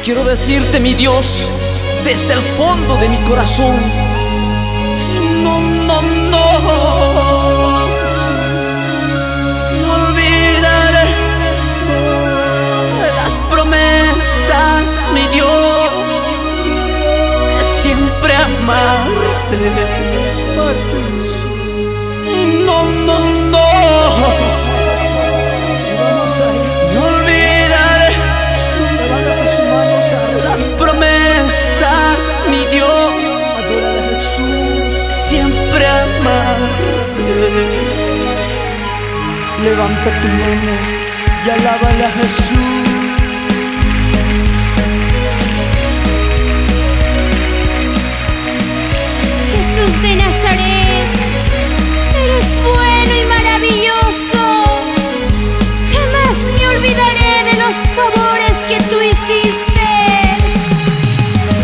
Quiero decirte, mi Dios, desde el fondo de mi corazón, no, no, no, no olvidaré las promesas, mi Dios, de siempre amarte. No, no, no, no olvidaré las promesas, mi Dios, siempre amarte. Levanta tu mano y alábale a Jesús. Jesús de Nazaret, eres bueno y maravilloso. Jamás me olvidaré de los favores que tú hiciste.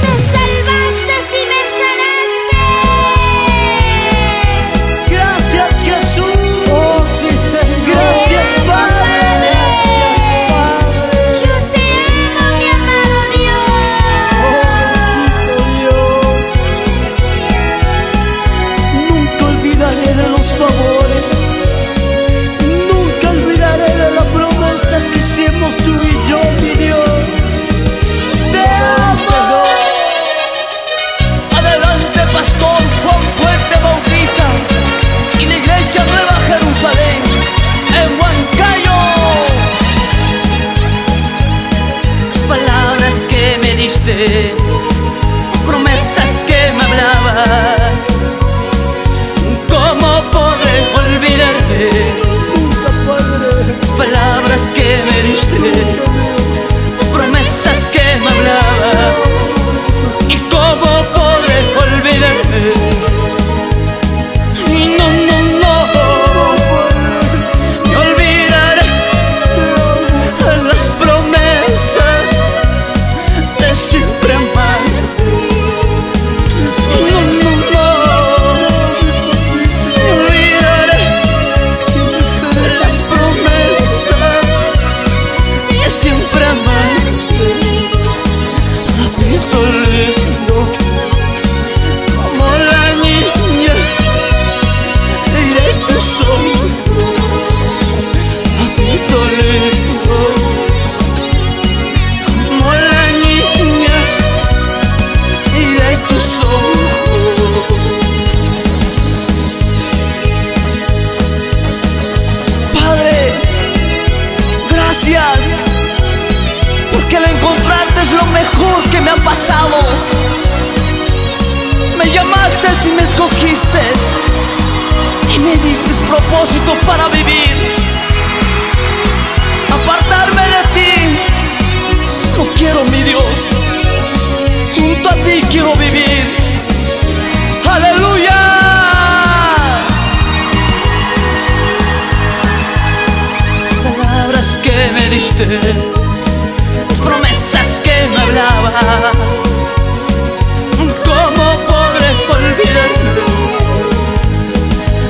Me salvaste y me sanaste. Gracias, Jesús. Oh, sí, Señor. Gracias, Padre. Yo te amo, mi amado Dios. Oh, Dios. Nunca olvidaré de los favores. Nunca olvidaré de las promesas que hicimos tú y yo, mi Dios. Te amo. Adelante, Pastor Juan Fuerte Bautista y la Iglesia Nueva Jerusalén en Huancayo. Las palabras que me diste, las promesas que me hablabas, ¿cómo podré olvidarte? Nunca, Padre. Las palabras que me diste, las promesas que me hablabas, ¿y cómo podré olvidarte? No, no, no, me olvidaré de las promesas de siempre amarte. No, no, no, me olvidaré de las promesas de siempre amarte. Papito lindo, como la niña de tus ojos. Papito lindo, como la niña de tus ojos. Padre, gracias, porque al encontrarte es lo mejor que me ha pasado. Me llamaste y me escogiste y me diste propósito para vivir. Apartarme de ti no quiero, mi Dios. Junto a ti quiero vivir. ¡Aleluya! Las palabras que me diste, las promesas que me hablaba, ¿cómo podré olvidarte?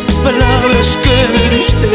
Las palabras que me diste,